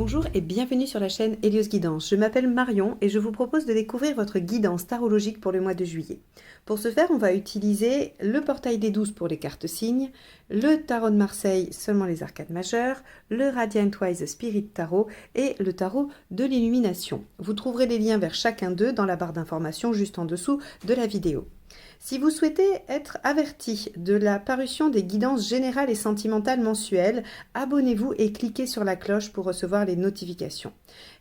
Bonjour et bienvenue sur la chaîne Hélios Guidance. Je m'appelle Marion et je vous propose de découvrir votre guidance tarologique pour le mois de juillet. Pour ce faire, on va utiliser le portail des 12 pour les cartes signes, le tarot de Marseille, seulement les arcades majeures, le Radiant Wise Spirit Tarot et le tarot de l'illumination. Vous trouverez les liens vers chacun d'eux dans la barre d'informations juste en dessous de la vidéo. Si vous souhaitez être averti de la parution des guidances générales et sentimentales mensuelles, abonnez-vous et cliquez sur la cloche pour recevoir les notifications.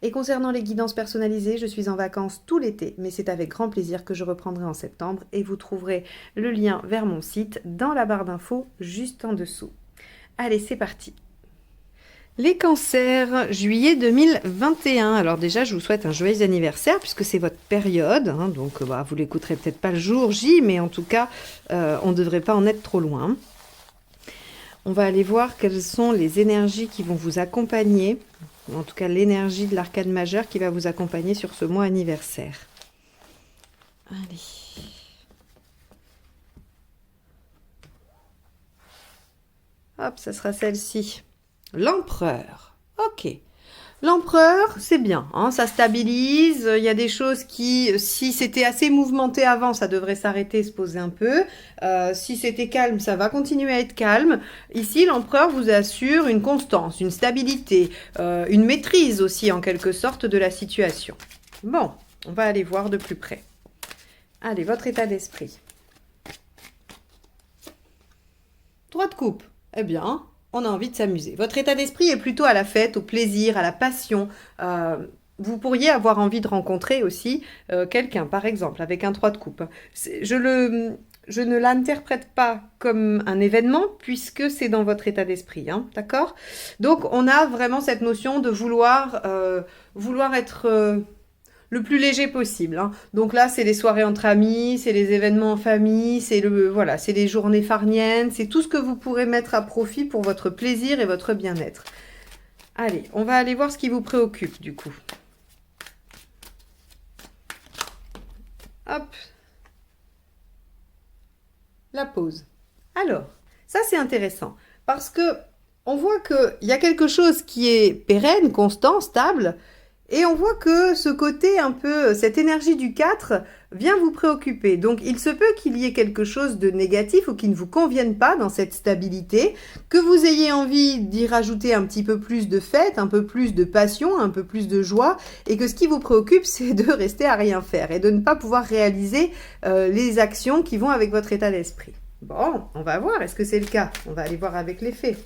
Et concernant les guidances personnalisées, je suis en vacances tout l'été, mais c'est avec grand plaisir que je reprendrai en septembre et vous trouverez le lien vers mon site dans la barre d'infos juste en dessous. Allez, c'est parti! Les cancers, juillet 2021. Alors déjà, je vous souhaite un joyeux anniversaire puisque c'est votre période. Donc, vous l'écouterez peut-être pas le jour J, mais en tout cas, on ne devrait pas en être trop loin. On va aller voir quelles sont les énergies qui vont vous accompagner. En tout cas, l'énergie de l'arcade majeure qui va vous accompagner sur ce mois anniversaire. Allez. Hop, ça sera celle-ci. L'empereur, ok. L'empereur, c'est bien, ça stabilise. Il y a des choses qui, si c'était assez mouvementé avant, ça devrait s'arrêter, se poser un peu. Si c'était calme, ça va continuer à être calme. Ici, l'empereur vous assure une constance, une stabilité, une maîtrise aussi en quelque sorte de la situation. Bon, on va aller voir de plus près. Allez, votre état d'esprit. 3 de coupe, eh bien... on a envie de s'amuser. Votre état d'esprit est plutôt à la fête, au plaisir, à la passion. Vous pourriez avoir envie de rencontrer aussi quelqu'un, par exemple, avec un 3 de coupe. Je ne l'interprète pas comme un événement, puisque c'est dans votre état d'esprit, d'accord? Donc, on a vraiment cette notion de vouloir être... le plus léger possible. Donc là, c'est les soirées entre amis, c'est les événements en famille, c'est les journées farniennes, c'est tout ce que vous pourrez mettre à profit pour votre plaisir et votre bien-être. Allez, on va aller voir ce qui vous préoccupe du coup. Hop. La pause. Alors, ça c'est intéressant parce que on voit qu'il y a quelque chose qui est pérenne, constant, stable. Et on voit que ce côté un peu, cette énergie du 4 vient vous préoccuper. Donc, il se peut qu'il y ait quelque chose de négatif ou qui ne vous convienne pas dans cette stabilité, que vous ayez envie d'y rajouter un petit peu plus de fête, un peu plus de passion, un peu plus de joie, et que ce qui vous préoccupe, c'est de rester à rien faire et de ne pas pouvoir réaliser les actions qui vont avec votre état d'esprit. Bon, on va voir, est-ce que c'est le cas? On va aller voir avec les faits.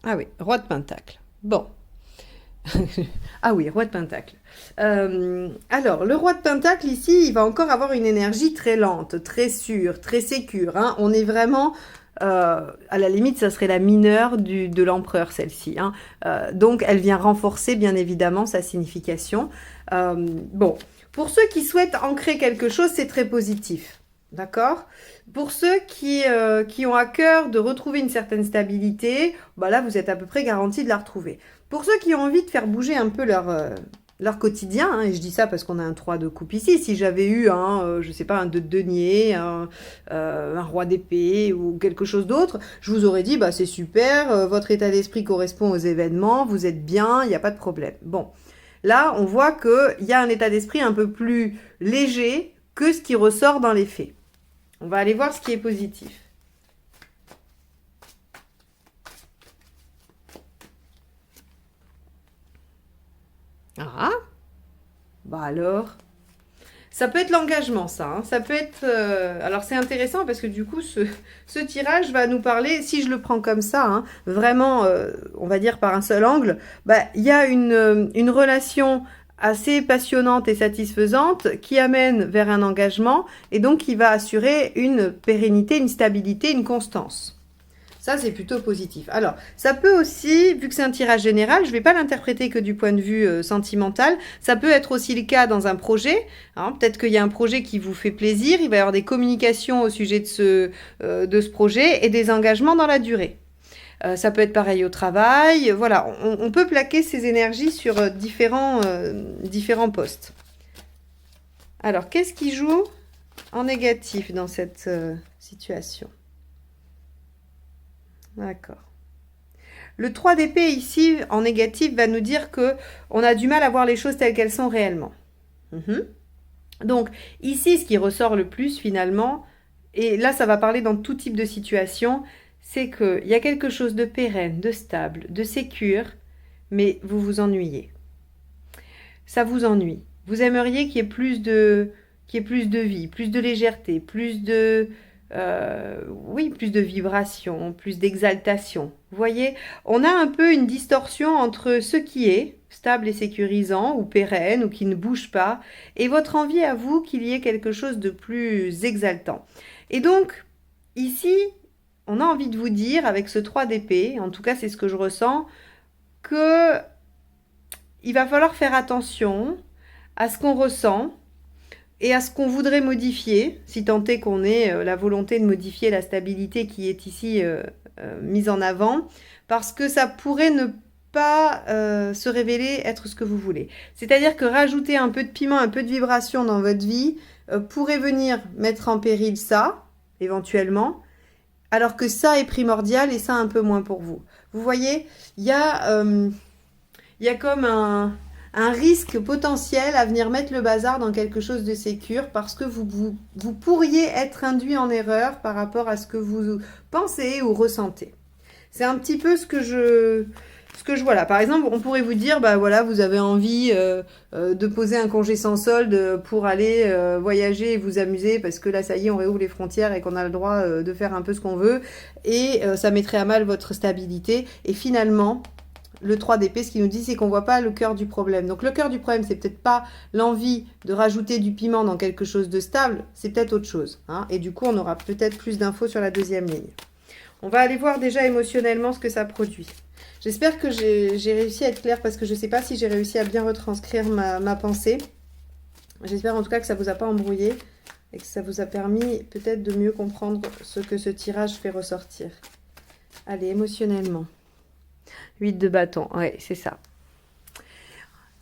Ah oui, roi de pentacle. Bon. Ah oui, roi de pentacle. Alors, le roi de pentacle, ici, il va encore avoir une énergie très lente, très sûre, très sécure. On est vraiment... à la limite, ça serait la mineure de l'empereur, celle-ci. Donc, elle vient renforcer, bien évidemment, sa signification. Bon, pour ceux qui souhaitent ancrer quelque chose, c'est très positif. D'accord? Pour ceux qui ont à cœur de retrouver une certaine stabilité, là, vous êtes à peu près garanti de la retrouver. Pour ceux qui ont envie de faire bouger un peu leur quotidien, et je dis ça parce qu'on a un 3 de coupe ici, si j'avais eu je sais pas, un 2 de denier, un roi d'épée ou quelque chose d'autre, je vous aurais dit, c'est super, votre état d'esprit correspond aux événements, vous êtes bien, il n'y a pas de problème. Bon, là, on voit qu'il y a un état d'esprit un peu plus léger que ce qui ressort dans les faits. On va aller voir ce qui est positif. Ah, alors, ça peut être l'engagement, ça. Ça peut être... alors, c'est intéressant parce que du coup, ce tirage va nous parler, si je le prends comme ça, vraiment, on va dire par un seul angle, il y a une relation assez passionnante et satisfaisante qui amène vers un engagement et donc qui va assurer une pérennité, une stabilité, une constance. Ça, c'est plutôt positif. Alors, ça peut aussi, vu que c'est un tirage général, je ne vais pas l'interpréter que du point de vue sentimental, ça peut être aussi le cas dans un projet. Peut-être qu'il y a un projet qui vous fait plaisir, il va y avoir des communications au sujet de ce projet et des engagements dans la durée. Ça peut être pareil au travail. Voilà, on peut plaquer ces énergies sur différents postes. Alors, qu'est-ce qui joue en négatif dans cette situation? D'accord. Le 3 d'épée ici, en négatif, va nous dire que on a du mal à voir les choses telles qu'elles sont réellement. Donc, ici, ce qui ressort le plus, finalement, et là, ça va parler dans tout type de situation, c'est qu'il y a quelque chose de pérenne, de stable, de sécure, mais vous vous ennuyez. Ça vous ennuie. Vous aimeriez qu'il y ait plus de vie, plus de légèreté, plus de vibration, plus d'exaltation. Vous voyez, on a un peu une distorsion entre ce qui est stable et sécurisant, ou pérenne, ou qui ne bouge pas, et votre envie à vous qu'il y ait quelque chose de plus exaltant. Et donc, ici, on a envie de vous dire, avec ce 3 d'épée, en tout cas c'est ce que je ressens, que il va falloir faire attention à ce qu'on ressent, et à ce qu'on voudrait modifier, si tant est qu'on ait la volonté de modifier la stabilité qui est ici mise en avant, parce que ça pourrait ne pas se révéler être ce que vous voulez. C'est-à-dire que rajouter un peu de piment, un peu de vibration dans votre vie pourrait venir mettre en péril ça, éventuellement, alors que ça est primordial et ça un peu moins pour vous. Vous voyez, il y a comme un risque potentiel à venir mettre le bazar dans quelque chose de sécure parce que vous pourriez être induit en erreur par rapport à ce que vous pensez ou ressentez. C'est un petit peu ce que je vois là. Par exemple, on pourrait vous dire, bah voilà, vous avez envie de poser un congé sans solde pour aller voyager et vous amuser parce que là, ça y est, on réouvre les frontières et qu'on a le droit de faire un peu ce qu'on veut et ça mettrait à mal votre stabilité. Et finalement, le 3 d'épée, ce qui nous dit, c'est qu'on ne voit pas le cœur du problème. Donc, le cœur du problème, c'est peut-être pas l'envie de rajouter du piment dans quelque chose de stable, c'est peut-être autre chose. Et du coup, on aura peut-être plus d'infos sur la deuxième ligne. On va aller voir déjà émotionnellement ce que ça produit. J'espère que j'ai réussi à être claire parce que je ne sais pas si j'ai réussi à bien retranscrire ma pensée. J'espère en tout cas que ça ne vous a pas embrouillé et que ça vous a permis peut-être de mieux comprendre ce que ce tirage fait ressortir. Allez, émotionnellement. 8 de bâton, ouais, c'est ça.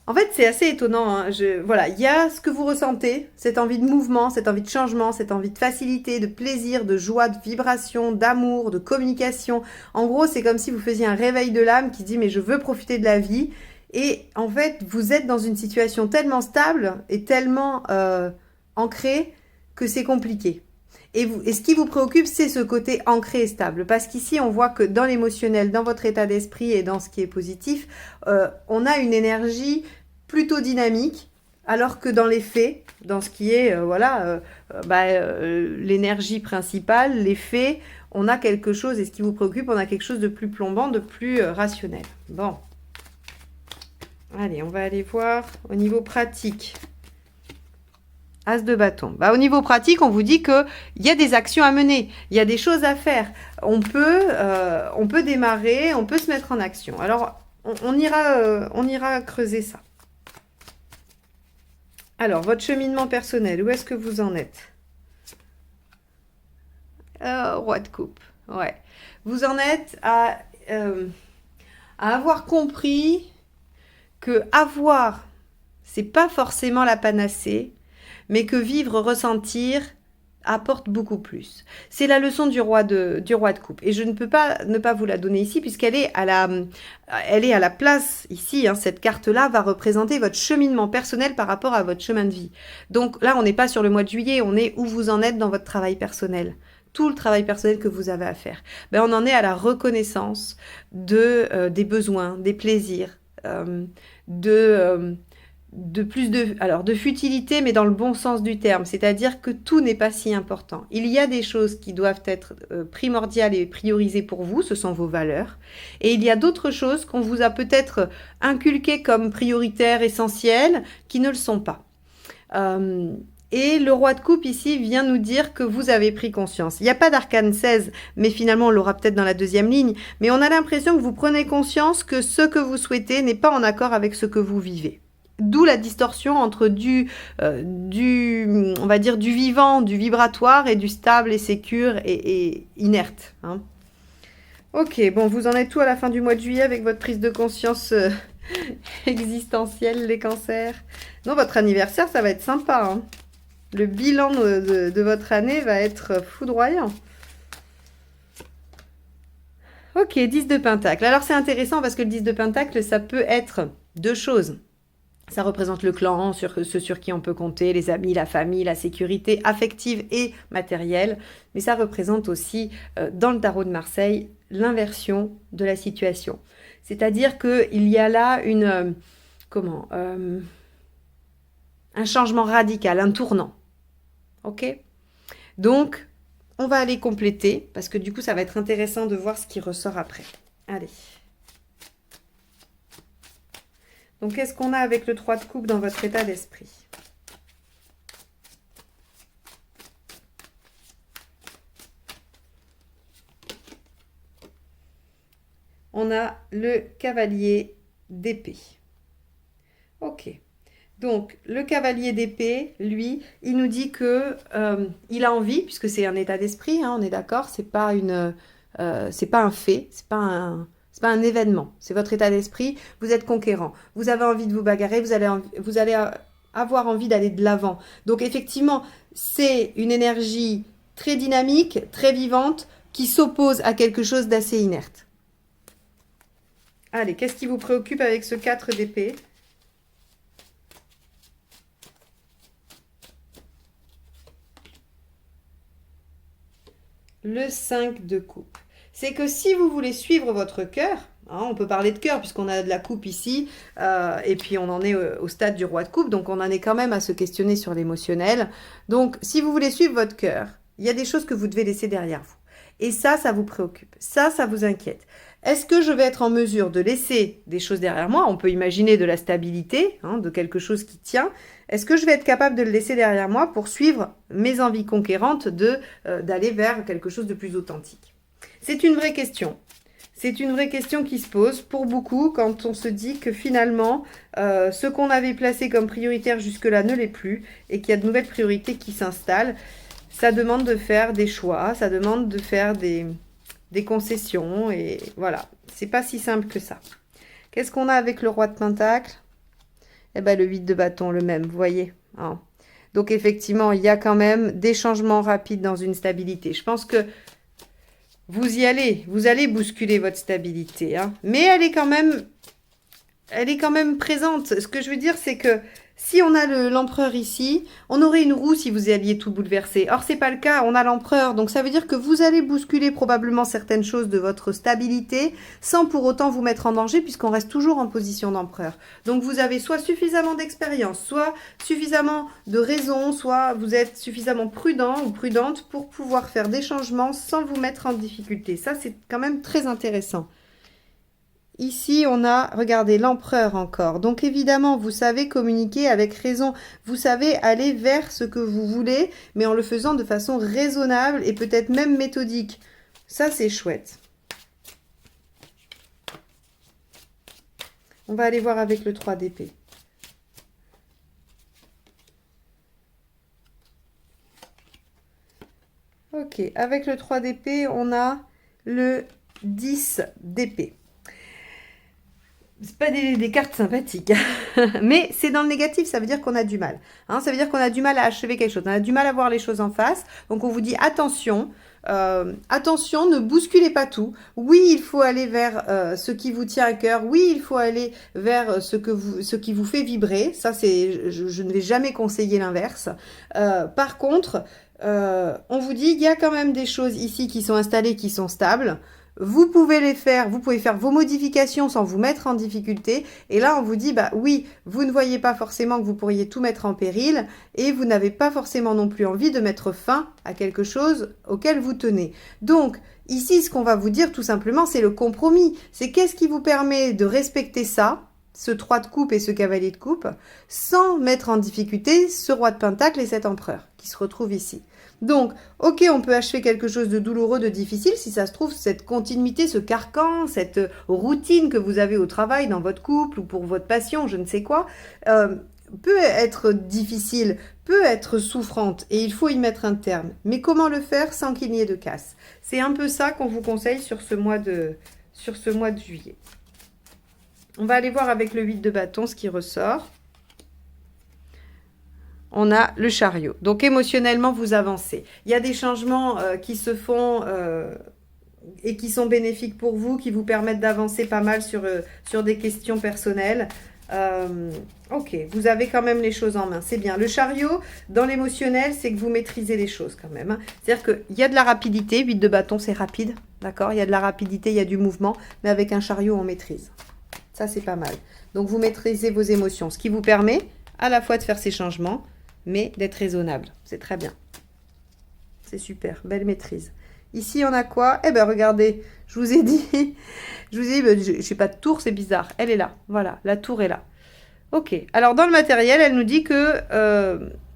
En fait, c'est assez étonnant. Voilà, il y a ce que vous ressentez, cette envie de mouvement, cette envie de changement, cette envie de facilité, de plaisir, de joie, de vibration, d'amour, de communication. En gros, c'est comme si vous faisiez un réveil de l'âme qui dit « mais je veux profiter de la vie ». Et en fait, vous êtes dans une situation tellement stable et tellement ancrée que c'est compliqué. Et ce qui vous préoccupe, c'est ce côté ancré et stable. Parce qu'ici, on voit que dans l'émotionnel, dans votre état d'esprit et dans ce qui est positif, on a une énergie plutôt dynamique, alors que dans les faits, dans ce qui est l'énergie principale, les faits, on a quelque chose, et ce qui vous préoccupe, on a quelque chose de plus plombant, de plus rationnel. Bon. Allez, on va aller voir au niveau pratique. As de bâton. Au niveau pratique, on vous dit qu'il y a des actions à mener, il y a des choses à faire. On peut démarrer, on peut se mettre en action. Alors, on ira creuser ça. Alors, votre cheminement personnel, où est-ce que vous en êtes? Roi de coupe. Ouais. Vous en êtes à avoir compris que avoir, c'est pas forcément la panacée, mais que vivre, ressentir apporte beaucoup plus. C'est la leçon du roi de coupe. Et je ne peux pas ne pas vous la donner ici, puisqu'elle est à la place ici. Cette carte-là va représenter votre cheminement personnel par rapport à votre chemin de vie. Donc là, on n'est pas sur le mois de juillet, on est où vous en êtes dans votre travail personnel. Tout le travail personnel que vous avez à faire. On en est à la reconnaissance des besoins, des plaisirs, de futilité, mais dans le bon sens du terme, c'est-à-dire que tout n'est pas si important. Il y a des choses qui doivent être primordiales et priorisées pour vous, ce sont vos valeurs, et il y a d'autres choses qu'on vous a peut-être inculquées comme prioritaires, essentielles, qui ne le sont pas. Et le roi de coupe ici vient nous dire que vous avez pris conscience. Il n'y a pas d'arcane 16, mais finalement on l'aura peut-être dans la deuxième ligne, mais on a l'impression que vous prenez conscience que ce que vous souhaitez n'est pas en accord avec ce que vous vivez. D'où la distorsion entre on va dire du vivant, du vibratoire et du stable et sécure et inerte. Ok, bon, vous en êtes tout à la fin du mois de juillet avec votre prise de conscience existentielle, les cancers. Non, votre anniversaire, ça va être sympa. Le bilan de votre année va être foudroyant. Ok, 10 de Pentacle. Alors c'est intéressant parce que le 10 de Pentacle, ça peut être deux choses. Ça représente le clan, ceux sur qui on peut compter, les amis, la famille, la sécurité affective et matérielle. Mais ça représente aussi, dans le tarot de Marseille, l'inversion de la situation. C'est-à-dire qu'il y a là un changement radical, un tournant. Ok? Donc, on va aller compléter, parce que du coup, ça va être intéressant de voir ce qui ressort après. Allez. Donc, qu'est-ce qu'on a avec le 3 de coupe dans votre état d'esprit? On a le cavalier d'épée. Ok. Donc, le cavalier d'épée, lui, il nous dit que il a envie, puisque c'est un état d'esprit, hein, on est d'accord, c'est pas un fait, c'est pas un événement, c'est votre état d'esprit. Vous êtes conquérant, vous avez envie de vous bagarrer, vous allez avoir envie d'aller de l'avant. Donc, effectivement, c'est une énergie très dynamique, très vivante, qui s'oppose à quelque chose d'assez inerte. Allez, qu'est-ce qui vous préoccupe avec ce 4 d'épée? Le 5 de coupe. C'est que si vous voulez suivre votre cœur, hein, on peut parler de cœur puisqu'on a de la coupe ici, et puis on en est au stade du roi de coupe, donc on en est quand même à se questionner sur l'émotionnel. Donc si vous voulez suivre votre cœur, il y a des choses que vous devez laisser derrière vous. Et ça vous préoccupe, ça vous inquiète. Est-ce que je vais être en mesure de laisser des choses derrière moi? On peut imaginer de la stabilité, hein, de quelque chose qui tient. Est-ce que je vais être capable de le laisser derrière moi pour suivre mes envies conquérantes d'aller vers quelque chose de plus authentique? C'est une vraie question. C'est une vraie question qui se pose pour beaucoup quand on se dit que finalement, ce qu'on avait placé comme prioritaire jusque-là ne l'est plus et qu'il y a de nouvelles priorités qui s'installent. Ça demande de faire des choix, ça demande de faire des concessions et voilà. C'est pas si simple que ça. Qu'est-ce qu'on a avec le roi de Pentacle? Eh ben, le 8 de bâton, le même, vous voyez, hein. Donc, effectivement, il y a quand même des changements rapides dans une stabilité. Je pense que vous allez bousculer votre stabilité, hein. Mais elle est quand même présente. Ce que je veux dire, c'est que si on a l'empereur ici, on aurait une roue si vous alliez tout bouleverser. Or, c'est pas le cas, on a l'empereur. Donc, ça veut dire que vous allez bousculer probablement certaines choses de votre stabilité sans pour autant vous mettre en danger puisqu'on reste toujours en position d'empereur. Donc, vous avez soit suffisamment d'expérience, soit suffisamment de raison, soit vous êtes suffisamment prudent ou prudente pour pouvoir faire des changements sans vous mettre en difficulté. Ça, c'est quand même très intéressant. Ici, on a, regardez, l'empereur encore. Donc, évidemment, vous savez communiquer avec raison. Vous savez aller vers ce que vous voulez, mais en le faisant de façon raisonnable et peut-être même méthodique. Ça, c'est chouette. On va aller voir avec le 3 d'épée. Ok, avec le 3 d'épée, on a le 10 d'épée. C'est pas des cartes sympathiques, mais c'est dans le négatif, ça veut dire qu'on a du mal. Hein, ça veut dire qu'on a du mal à achever quelque chose, on a du mal à voir les choses en face. Donc on vous dit attention, attention, ne bousculez pas tout. Oui, il faut aller vers ce qui vous tient à cœur. Oui, il faut aller vers ce qui vous fait vibrer. Ça, je ne vais jamais conseiller l'inverse. Par contre, on vous dit il y a quand même des choses ici qui sont installées, qui sont stables. Vous pouvez faire vos modifications sans vous mettre en difficulté. Et là, on vous dit, bah oui, vous ne voyez pas forcément que vous pourriez tout mettre en péril et vous n'avez pas forcément non plus envie de mettre fin à quelque chose auquel vous tenez. Donc, ici, ce qu'on va vous dire tout simplement, c'est le compromis. C'est qu'est-ce qui vous permet de respecter ça, ce 3 de coupe et ce cavalier de coupe, sans mettre en difficulté ce roi de pentacle et cet empereur qui se retrouve ici. Donc, ok, on peut achever quelque chose de douloureux, de difficile, si ça se trouve, cette continuité, ce carcan, cette routine que vous avez au travail, dans votre couple ou pour votre passion, je ne sais quoi, peut être difficile, peut être souffrante et il faut y mettre un terme. Mais comment le faire sans qu'il n'y ait de casse? C'est un peu ça qu'on vous conseille sur ce mois de juillet. On va aller voir avec le 8 de bâton ce qui ressort. on a le chariot. Donc émotionnellement, vous avancez. Il y a des changements qui se font et qui sont bénéfiques pour vous, qui vous permettent d'avancer pas mal sur des questions personnelles. Ok, vous avez quand même les choses en main, c'est bien. Le chariot, dans l'émotionnel, c'est que vous maîtrisez les choses quand même. Hein. C'est-à-dire qu'il y a de la rapidité, 8 de bâton, c'est rapide, d'accord? Il y a de la rapidité, il y a du mouvement, mais avec un chariot, on maîtrise. Ça, c'est pas mal. Donc, vous maîtrisez vos émotions, ce qui vous permet à la fois de faire ces changements, mais d'être raisonnable. C'est très bien. C'est super, belle maîtrise. Ici, on a quoi? Eh bien, regardez, je vous ai dit, je sais pas de tour, c'est bizarre. Elle est là, voilà, la tour est là. Ok, alors dans le matériel, elle nous dit que...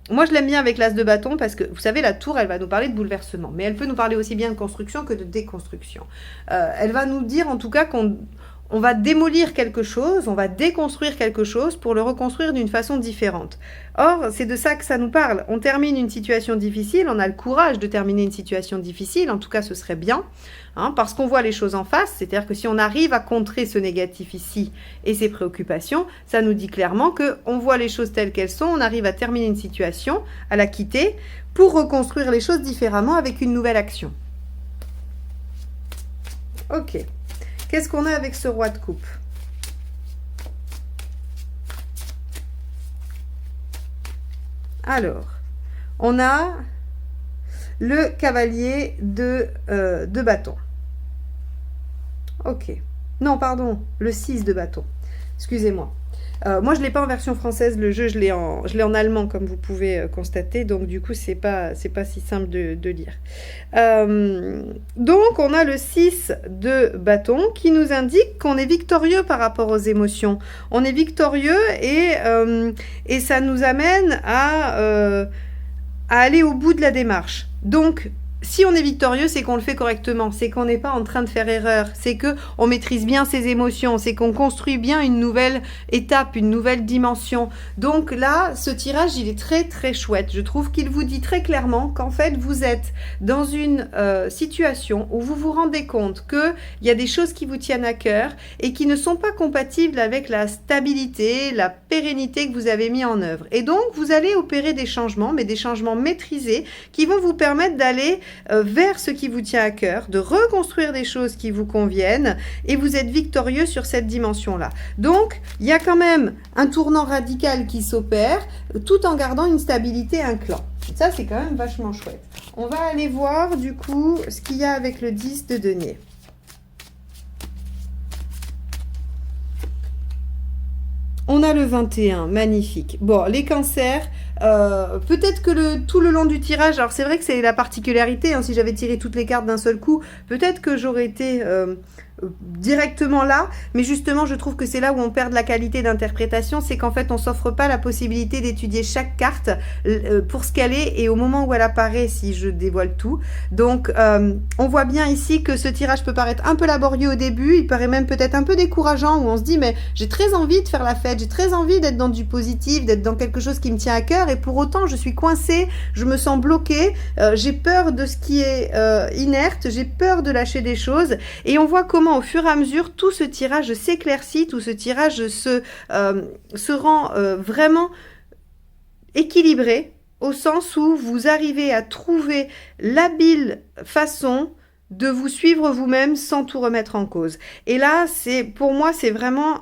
moi, je l'aime bien avec l'as de bâton parce que, vous savez, la tour, elle va nous parler de bouleversement. Mais elle peut nous parler aussi bien de construction que de déconstruction. Elle va nous dire, en tout cas, qu'on va démolir quelque chose, on va déconstruire quelque chose pour le reconstruire d'une façon différente. Or, c'est de ça que ça nous parle. On termine une situation difficile, on a le courage de terminer une situation difficile, en tout cas, ce serait bien. Hein, parce qu'on voit les choses en face, c'est-à-dire que si on arrive à contrer ce négatif ici et ses préoccupations, ça nous dit clairement qu'on voit les choses telles qu'elles sont, on arrive à terminer une situation, à la quitter, pour reconstruire les choses différemment avec une nouvelle action. Ok. Qu'est-ce qu'on a avec ce roi de coupe? Alors, on a le cavalier de bâton. Ok. Non, pardon, le 6 de bâton. Excusez-moi. Moi, je ne l'ai pas en version française, le jeu, je l'ai en allemand, comme vous pouvez constater. Donc, du coup, c'est pas si simple de lire. Donc, on a le 6 de bâton qui nous indique qu'on est victorieux par rapport aux émotions. On est victorieux et ça nous amène à aller au bout de la démarche. Donc, si on est victorieux, c'est qu'on le fait correctement, c'est qu'on n'est pas en train de faire erreur, c'est qu'on maîtrise bien ses émotions, c'est qu'on construit bien une nouvelle étape, une nouvelle dimension. Donc là, ce tirage, il est très très chouette. Je trouve qu'il vous dit très clairement qu'en fait, vous êtes dans une situation où vous vous rendez compte qu'il y a des choses qui vous tiennent à cœur et qui ne sont pas compatibles avec la stabilité, la pérennité que vous avez mis en œuvre. Et donc, vous allez opérer des changements, mais des changements maîtrisés qui vont vous permettre d'aller vers ce qui vous tient à cœur, de reconstruire des choses qui vous conviennent et vous êtes victorieux sur cette dimension-là. Donc, il y a quand même un tournant radical qui s'opère tout en gardant une stabilité, un clan. Ça, c'est quand même vachement chouette. On va aller voir du coup ce qu'il y a avec le 10 de denier. On a le 21, magnifique. Bon, les cancers, peut-être que tout le long du tirage, alors c'est vrai que c'est la particularité, hein, si j'avais tiré toutes les cartes d'un seul coup, peut-être que j'aurais été directement là, mais justement je trouve que c'est là où on perd de la qualité d'interprétation, c'est qu'en fait on s'offre pas la possibilité d'étudier chaque carte pour ce qu'elle est et au moment où elle apparaît, si je dévoile tout. Donc on voit bien ici que ce tirage peut paraître un peu laborieux au début, il paraît même peut-être un peu décourageant, où on se dit mais j'ai très envie de faire la fête, j'ai très envie d'être dans du positif, d'être dans quelque chose qui me tient à cœur et pour autant je suis coincée, je me sens bloquée, j'ai peur de ce qui est inerte, j'ai peur de lâcher des choses et on voit comment au fur et à mesure, tout ce tirage s'éclaircit, tout ce tirage se rend vraiment équilibré, au sens où vous arrivez à trouver l'habile façon de vous suivre vous-même sans tout remettre en cause. Et là, pour moi, c'est vraiment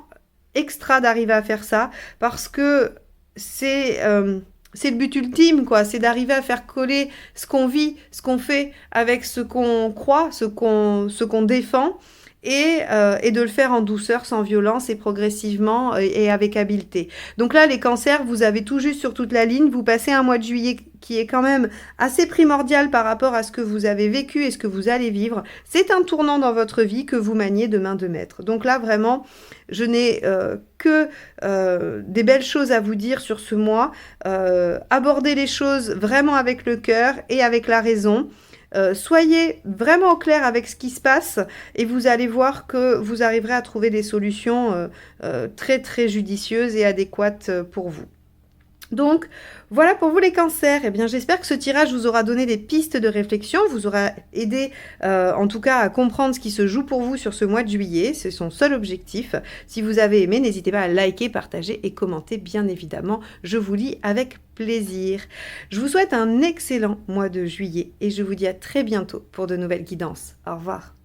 extra d'arriver à faire ça, parce que c'est le but ultime, quoi. C'est d'arriver à faire coller ce qu'on vit, ce qu'on fait avec ce qu'on croit, ce qu'on défend, et de le faire en douceur, sans violence et progressivement et avec habileté. Donc là, les cancers, vous avez tout juste sur toute la ligne, vous passez un mois de juillet qui est quand même assez primordial par rapport à ce que vous avez vécu et ce que vous allez vivre. C'est un tournant dans votre vie que vous maniez de main de maître. Donc là, vraiment, je n'ai que des belles choses à vous dire sur ce mois. Abordez les choses vraiment avec le cœur et avec la raison. Soyez vraiment au clair avec ce qui se passe et vous allez voir que vous arriverez à trouver des solutions très très judicieuses et adéquates pour vous. Donc, voilà pour vous les cancers. Eh bien, j'espère que ce tirage vous aura donné des pistes de réflexion, vous aura aidé en tout cas à comprendre ce qui se joue pour vous sur ce mois de juillet. C'est son seul objectif. Si vous avez aimé, n'hésitez pas à liker, partager et commenter, bien évidemment. Je vous lis avec plaisir. Je vous souhaite un excellent mois de juillet et je vous dis à très bientôt pour de nouvelles guidances. Au revoir.